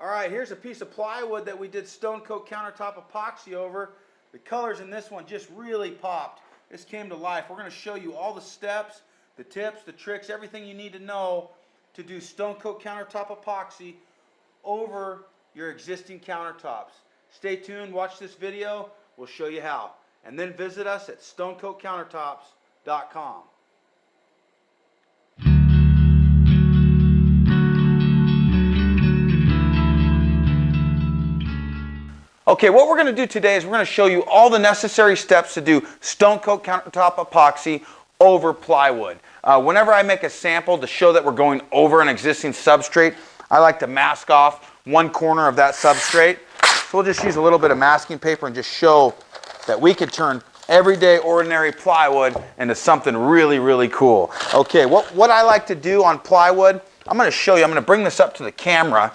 All right, here's a piece of plywood that we did stone coat countertop epoxy over. The colors in this one just really popped. This came to life. We're going to show you all the steps, the tips, the tricks, everything you need to know to do stone coat countertop epoxy over your existing countertops. Stay tuned, watch this video, we'll show you how. And then visit us at stonecoatcountertops.com. Okay, what we're going to do today is we're going to show you all the necessary steps to do stone coat countertop epoxy over plywood. Whenever I make a sample to show that we're going over an existing substrate, I like to mask off one corner of that substrate. So we'll just use a little bit of masking paper and just show that we could turn everyday ordinary plywood into something really, really cool. Okay, what I like to do on plywood, I'm going to show you. I'm going to bring this up to the camera.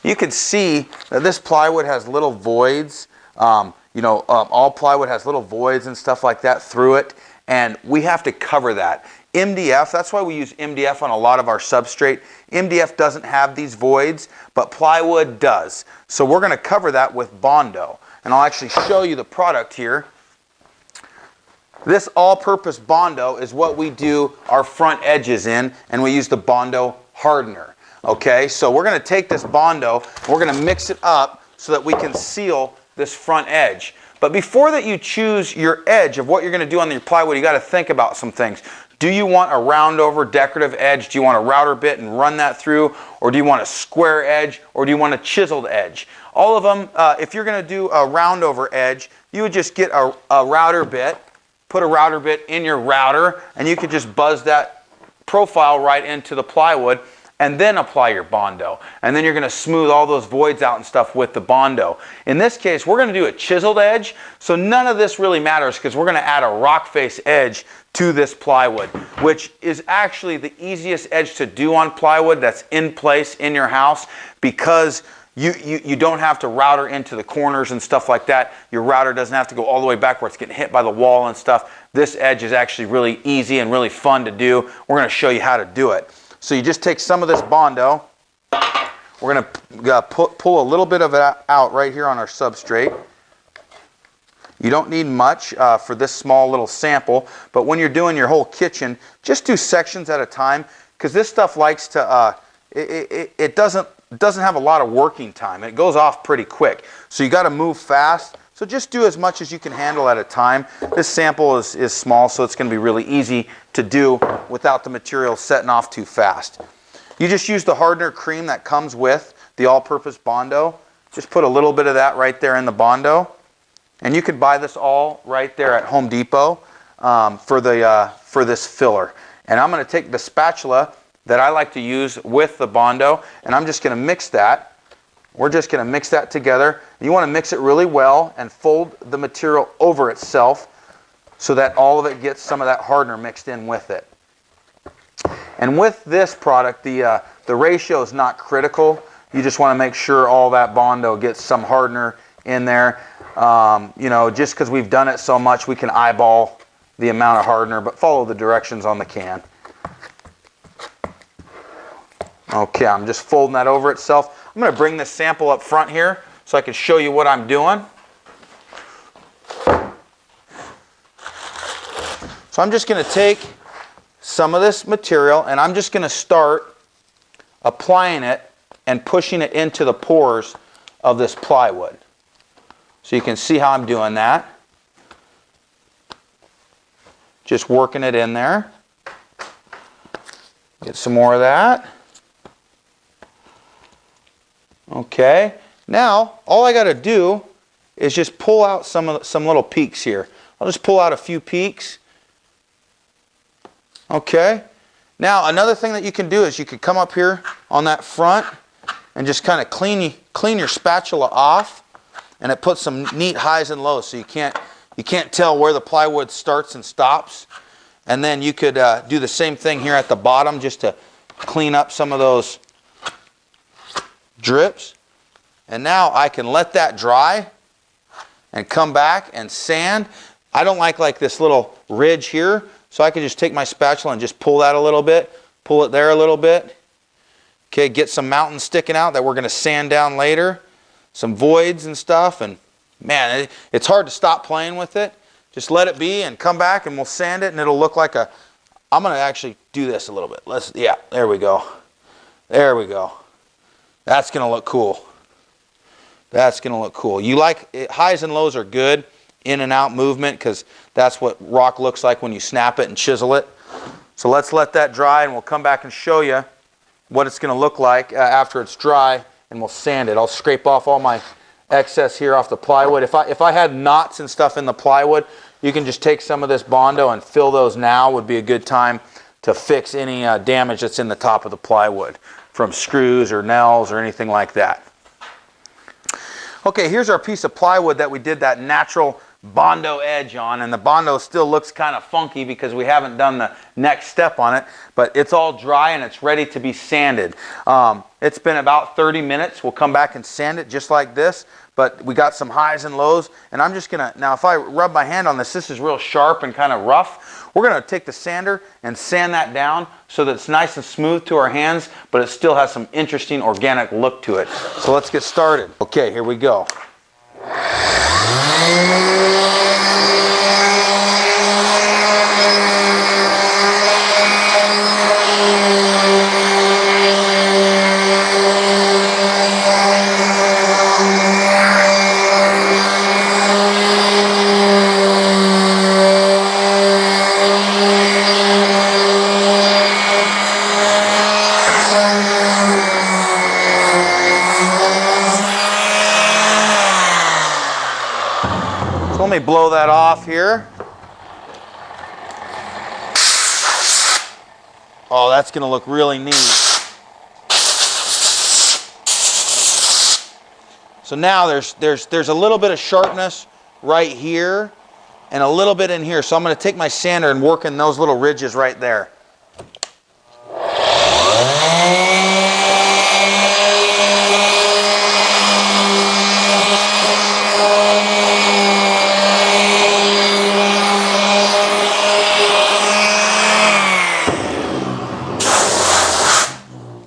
You can see that this plywood has little voids. All plywood has little voids and stuff like that through it, and we have to cover that. MDF, that's why we use MDF on a lot of our substrate. MDF doesn't have these voids, but plywood does. So we're going to cover that with Bondo, and I'll actually show you the product here. This all-purpose Bondo is what we do our front edges in, and we use the Bondo hardener. Okay, so we're going to take this Bondo, we're going to mix it up so that we can seal this front edge. But before that you choose your edge of what you're going to do on your plywood, you got to think about some things. Do you want a round over decorative edge? Do you want a router bit and run that through? Or do you want a square edge? Or do you want a chiseled edge? All of them, if you're going to do a round over edge, you would just get a router bit, put a router bit in your router, and you could just buzz that profile right into the plywood, and then apply your Bondo. And then you're going to smooth all those voids out and stuff with the Bondo. In this case, we're going to do a chiseled edge, so none of this really matters because we're going to add a rock face edge to this plywood, which is actually the easiest edge to do on plywood that's in place in your house, because you don't have to router into the corners and stuff like that. Your router doesn't have to go all the way back where it's getting hit by the wall and stuff. This edge is actually really easy and really fun to do. We're going to show you how to do it. So you just take some of this Bondo. We're going to pull a little bit of it out right here on our substrate. You don't need much for this small little sample, but when you're doing your whole kitchen, just do sections at a time, because this stuff likes to, it doesn't have a lot of working time. It goes off pretty quick. So you got to move fast. So just do as much as you can handle at a time. This sample is small, so it's going to be really easy to do without the material setting off too fast. You just use the hardener cream that comes with the all-purpose Bondo. Just put a little bit of that right there in the Bondo. And you can buy this all right there at Home Depot for this filler. And I'm going to take the spatula that I like to use with the Bondo, and I'm just going to mix that. We're just going to mix that together. You want to mix it really well and fold the material over itself so that all of it gets some of that hardener mixed in with it. And with this product, the ratio is not critical. You just want to make sure all that Bondo gets some hardener in there. Just because we've done it so much, we can eyeball the amount of hardener, but follow the directions on the can. Okay, I'm just folding that over itself. I'm going to bring this sample up front here so I can show you what I'm doing. So I'm just going to take some of this material and I'm just going to start applying it and pushing it into the pores of this plywood. So you can see how I'm doing that. Just working it in there. Get some more of that. Okay, now all I got to do is just pull out some little peaks here. I'll just pull out a few peaks. Okay, now another thing that you can do is you could come up here on that front and just kind of clean your spatula off, and it puts some neat highs and lows so you can't tell where the plywood starts and stops. And then you could do the same thing here at the bottom just to clean up some of those drips. And now I can let that dry and come back and sand. I don't like this little ridge here, so I can just take my spatula and just pull that a little bit, pull it there a little bit. Okay, get some mountains sticking out that we're going to sand down later. Some voids and stuff, and man, it's hard to stop playing with it. Just let it be and come back and we'll sand it and it'll look like a, I'm going to actually do this a little bit. Yeah, there we go. There we go. That's going to look cool. That's going to look cool. You like it, highs and lows are good, in and out movement, because that's what rock looks like when you snap it and chisel it. So let's let that dry and we'll come back and show you what it's going to look like after it's dry, and we'll sand it. I'll scrape off all my excess here off the plywood. If I had knots and stuff in the plywood, you can just take some of this Bondo and fill those now. Would be a good time to fix any damage that's in the top of the plywood from screws or nails or anything like that. Okay, here's our piece of plywood that we did that natural Bondo edge on, and the Bondo still looks kind of funky because we haven't done the next step on it, but it's all dry and it's ready to be sanded. It's been about 30 minutes. We'll come back and sand it just like this, but we got some highs and lows, and I'm just gonna, now if I rub my hand on this, this is real sharp and kind of rough. We're gonna take the sander and sand that down so that it's nice and smooth to our hands, but it still has some interesting organic look to it. So let's get started. Okay, here we go. Let me blow that off here. Oh, that's going to look really neat. So now there's a little bit of sharpness right here and a little bit in here. So I'm going to take my sander and work in those little ridges right there.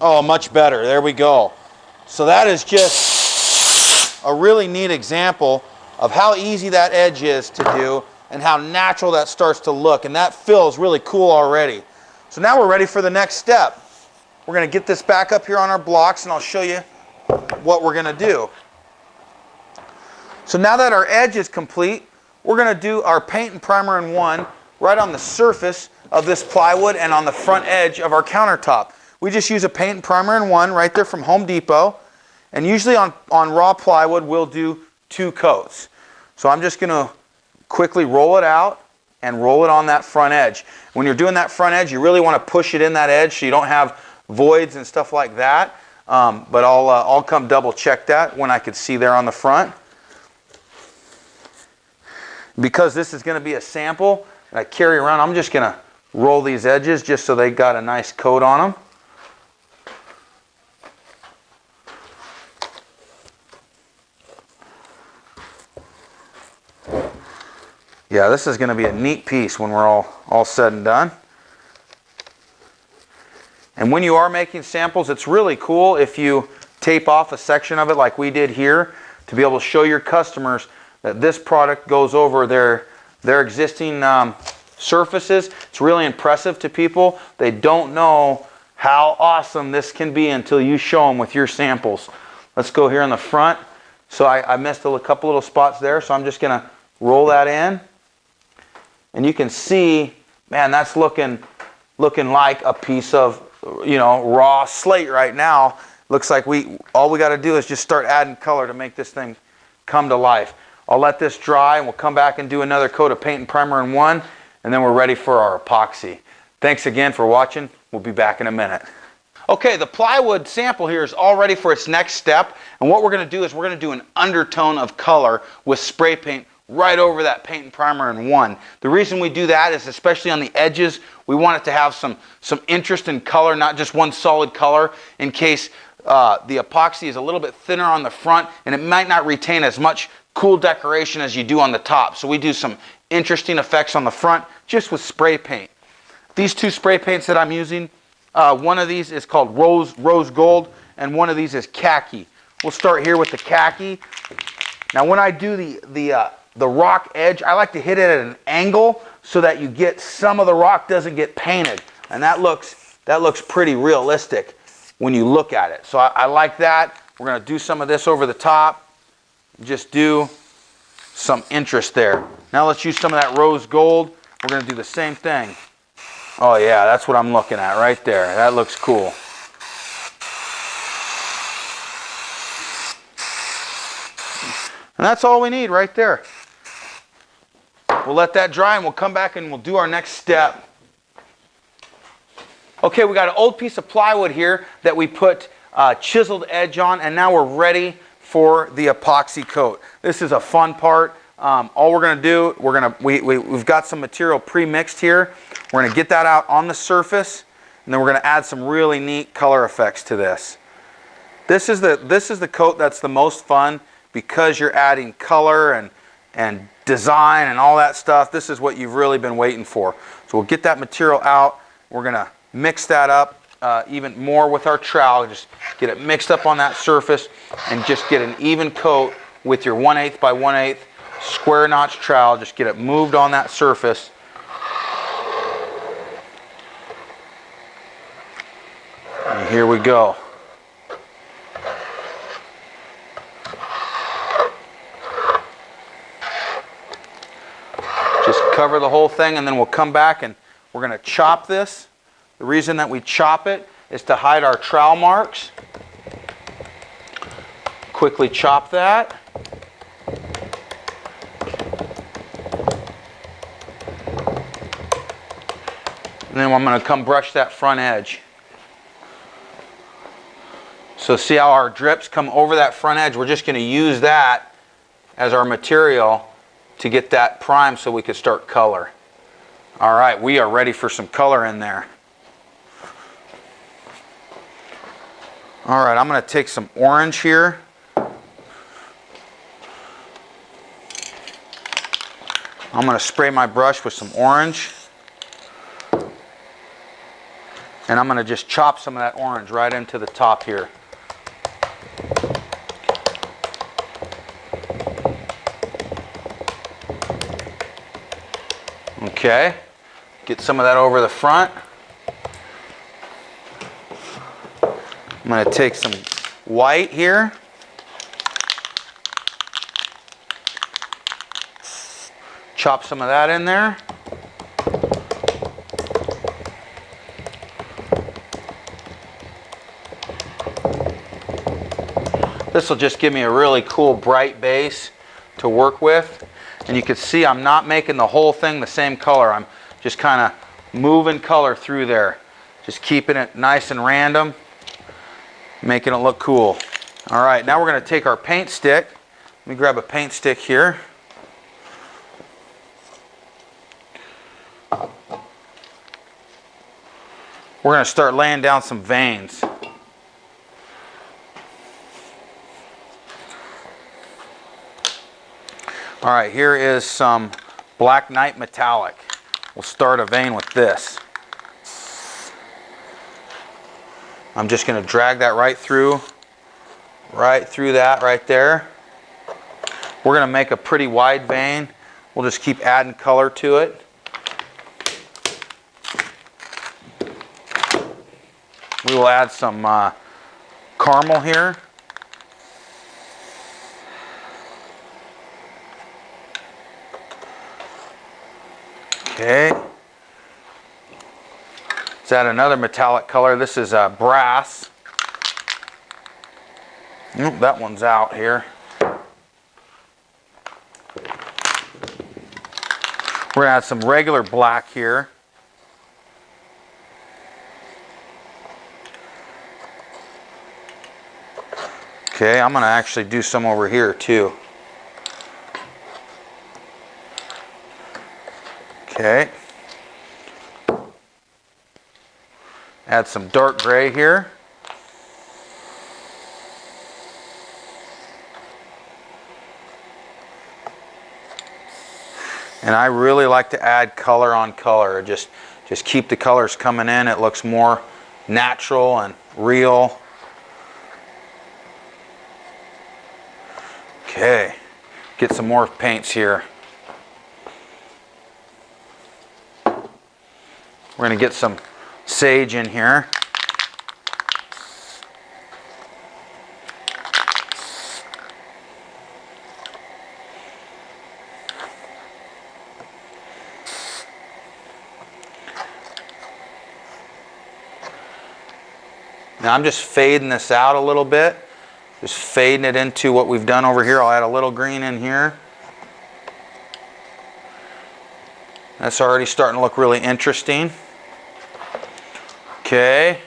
Oh, much better. There we go. So that is just a really neat example of how easy that edge is to do and how natural that starts to look. And that feels really cool already. So now we're ready for the next step. We're going to get this back up here on our blocks and I'll show you what we're going to do. So now that our edge is complete, we're going to do our paint and primer in one right on the surface of this plywood and on the front edge of our countertop. We just use a paint and primer in one right there from Home Depot. And usually on raw plywood, we'll do 2 coats. So I'm just going to quickly roll it out and roll it on that front edge. When you're doing that front edge, you really want to push it in that edge so you don't have voids and stuff like that. But I'll come double check that when I could see there on the front. Because this is going to be a sample that I carry around, I'm just going to roll these edges just so they got a nice coat on them. Yeah, this is going to be a neat piece when we're all said and done. And when you are making samples, it's really cool if you tape off a section of it like we did here to be able to show your customers that this product goes over their existing surfaces. It's really impressive to people. They don't know how awesome this can be until you show them with your samples. Let's go here in the front. So I missed a couple little spots there, so I'm just going to roll that in. And you can see, man, that's looking like a piece of, raw slate right now. Looks like all we got to do is just start adding color to make this thing come to life. I'll let this dry and we'll come back and do another coat of paint and primer in one, and then we're ready for our epoxy. Thanks again for watching. We'll be back in a minute. Okay, the plywood sample here is all ready for its next step, and what we're going to do is we're going to do an undertone of color with spray paint right over that paint and primer in one. The reason we do that is, especially on the edges, we want it to have some interest in color, not just one solid color, in case the epoxy is a little bit thinner on the front and it might not retain as much cool decoration as you do on the top. So we do some interesting effects on the front just with spray paint. These 2 spray paints that I'm using One of these is called rose gold, and one of these is khaki. We'll start here with the khaki. Now when I do the rock edge, I like to hit it at an angle so that you get some of the rock doesn't get painted, and that looks pretty realistic when you look at it. So I like that. We're going to do some of this over the top. Just do some interest there. Now let's use some of that rose gold. We're going to do the same thing. Oh yeah, that's what I'm looking at right there. That looks cool. And that's all we need right there. We'll let that dry and we'll come back and we'll do our next step. Okay, we got an old piece of plywood here that we put chiseled edge on, and now we're ready for the epoxy coat. This is a fun part. All we're going to do, we've got some material pre-mixed here. We're going to get that out on the surface, and then we're going to add some really neat color effects to this. This is the coat that's the most fun because you're adding color and design and all that stuff. This is what you've really been waiting for. So we'll get that material out. We're going to mix that up even more with our trowel. Just get it mixed up on that surface and just get an even coat with your 1/8 by 1/8 square notch trowel. Just get it moved on that surface. And here we go. Just cover the whole thing, and then we'll come back and we're going to chop this. The reason that we chop it is to hide our trowel marks. Quickly chop that. And then I'm going to come brush that front edge. So see how our drips come over that front edge? We're just going to use that as our material to get that prime so we can start color. All right, we are ready for some color in there. All right, I'm going to take some orange here. I'm going to spray my brush with some orange. And I'm going to just chop some of that orange right into the top here. Okay, get some of that over the front. I'm going to take some white here. Chop some of that in there. This will just give me a really cool bright base to work with. And you can see I'm not making the whole thing the same color. I'm just kind of moving color through there. Just keeping it nice and random, making it look cool. All right, now we're going to take our paint stick. Let me grab a paint stick here. We're going to start laying down some veins. All right, here is some Black Knight Metallic. We'll start a vein with this. I'm just going to drag that right through that right there. We're going to make a pretty wide vein. We'll just keep adding color to it. We will add some caramel here. Okay. Let's add another metallic color. This is brass. Nope, that one's out here. We're going to add some regular black here. Okay, I'm going to actually do some over here too. Okay. Add some dark gray here. And I really like to add color on color. Just keep the colors coming in. It looks more natural and real. Okay, get some more paints here. We're going to get some sage in here. Now I'm just fading this out a little bit. Just fading it into what we've done over here. I'll add a little green in here. That's already starting to look really interesting. Okay.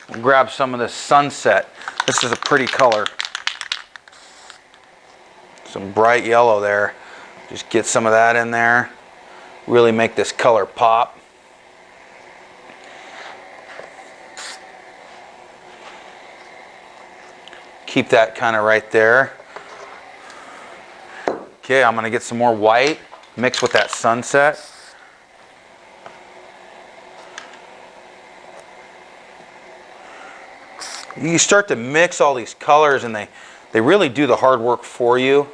We'll grab some of this sunset. This is a pretty color. Some bright yellow there. Just get some of that in there. Really make this color pop. Keep that kind of right there. Okay, I'm going to get some more white, mix with that sunset. You start to mix all these colors and they really do the hard work for you.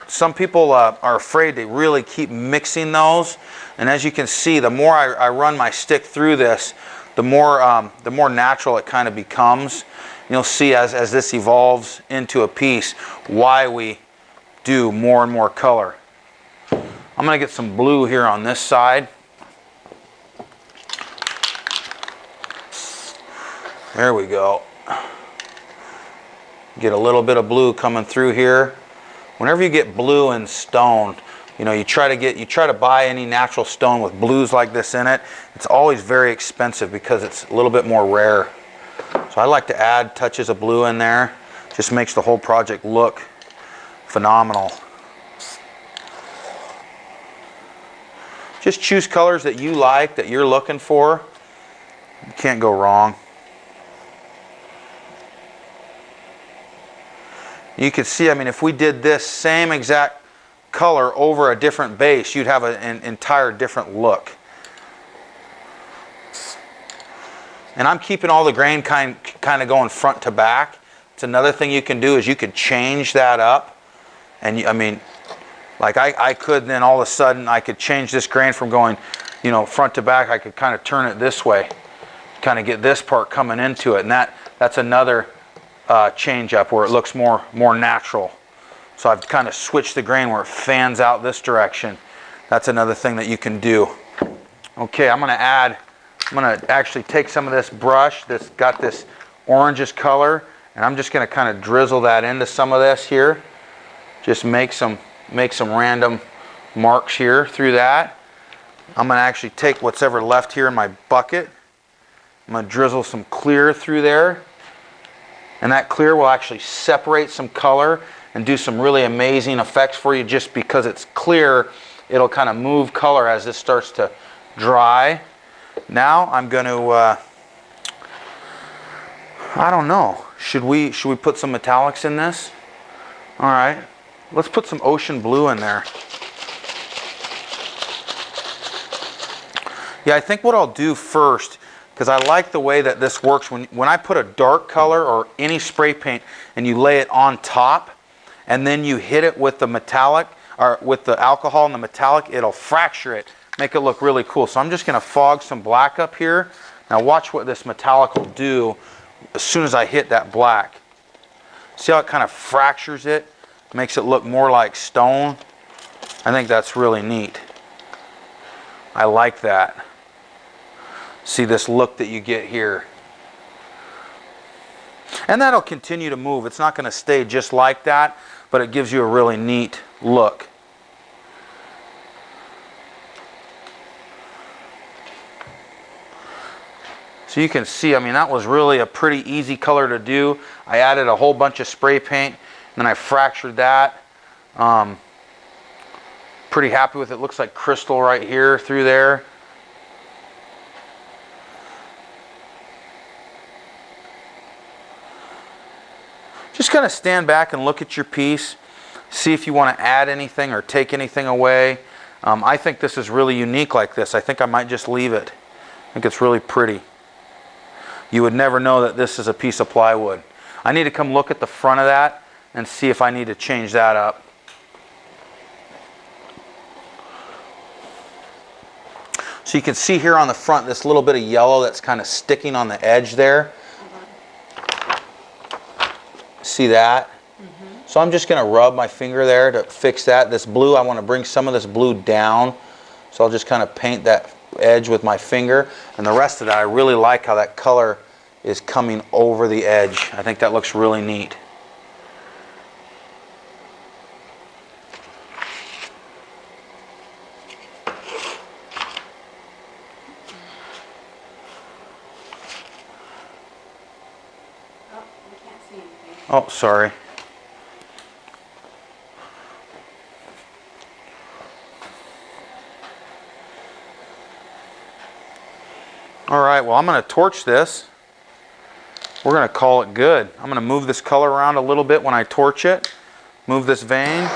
Some people are afraid to really keep mixing those. And as you can see, the more I run my stick through this, the more natural it kind of becomes. You'll see as this evolves into a piece why we do more and more color. I'm going to get some blue here on this side. There we go. Get a little bit of blue coming through here. Whenever you get blue in stone, you know, you try to buy any natural stone with blues like this in it. It's always very expensive because it's a little bit more rare. So I like to add touches of blue in there. Just makes the whole project look phenomenal. Just choose colors that you like, that you're looking for. You can't go wrong. You can see, I mean, if we did this same exact color over a different base, you'd have an entire different look. And I'm keeping all the grain kind of going front to back. It's another thing you can do is you could change that up. And I mean, like I could then all of a sudden I could change this grain from going, you know, front to back. I could kind of turn it this way, kind of get this part coming into it. And that's another change up where it looks more natural. So I've kind of switched the grain where it fans out this direction. That's another thing that you can do. Okay, I'm going to actually take some of this brush that's got this orangish color, and I'm just going to kind of drizzle that into some of this here. Just make some random marks here through that. I'm going to actually take what's ever left here in my bucket. I'm going to drizzle some clear through there. And that clear will actually separate some color and do some really amazing effects for you. Just because it's clear, it'll kind of move color as this starts to dry. Now I'm going to, I don't know, should we put some metallics in this? All right, let's put some ocean blue in there. Yeah, I think what I'll do first, because I like the way that this works, when I put a dark color or any spray paint and you lay it on top and then you hit it with the metallic or with the alcohol and the metallic, it'll fracture it, make it look really cool. So I'm just going to fog some black up here. Now watch what this metallic will do as soon as I hit that black. See how it kind of fractures it, makes it look more like stone? I think that's really neat. I like that. See this look that you get here. And that'll continue to move. It's not going to stay just like that, but it gives you a really neat look. So you can see, I mean, that was really a pretty easy color to do. I added a whole bunch of spray paint, and then I fractured that. Pretty happy with it. Looks like crystal right here through there. Just kind of stand back and look at your piece. See if you want to add anything or take anything away. I think this is really unique like this. I think I might just leave it. I think it's really pretty. You would never know that this is a piece of plywood. I need to come look at the front of that and see if I need to change that up. So you can see here on the front this little bit of yellow that's kind of sticking on the edge there. See that? So I'm just going to rub my finger there to fix that. This blue, I want to bring some of this blue down. So I'll just kind of paint that edge with my finger. And the rest of that, I really like how that color is coming over the edge. I think that looks really neat. Oh, sorry. All right, well, I'm going to torch this. We're going to call it good. I'm going to move this color around a little bit when I torch it. Move this vein.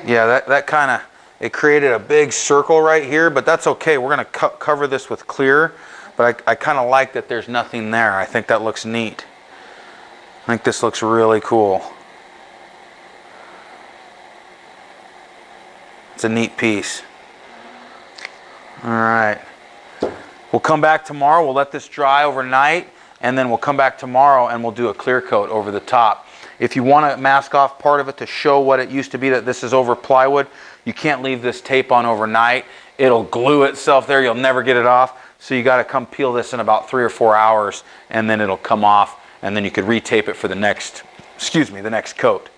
Yeah, that kind of, it created a big circle right here, but that's okay. We're going to cover this with clear, but I kind of like that there's nothing there. I think that looks neat. I think this looks really cool. It's a neat piece. All right. We'll come back tomorrow. We'll let this dry overnight, and then we'll come back tomorrow and we'll do a clear coat over the top. If you want to mask off part of it to show what it used to be, that this is over plywood, you can't leave this tape on overnight. It'll glue itself there. You'll never get it off. So you got to come peel this in about 3 or 4 hours, and then it'll come off, and then you could retape it for the next, the next coat.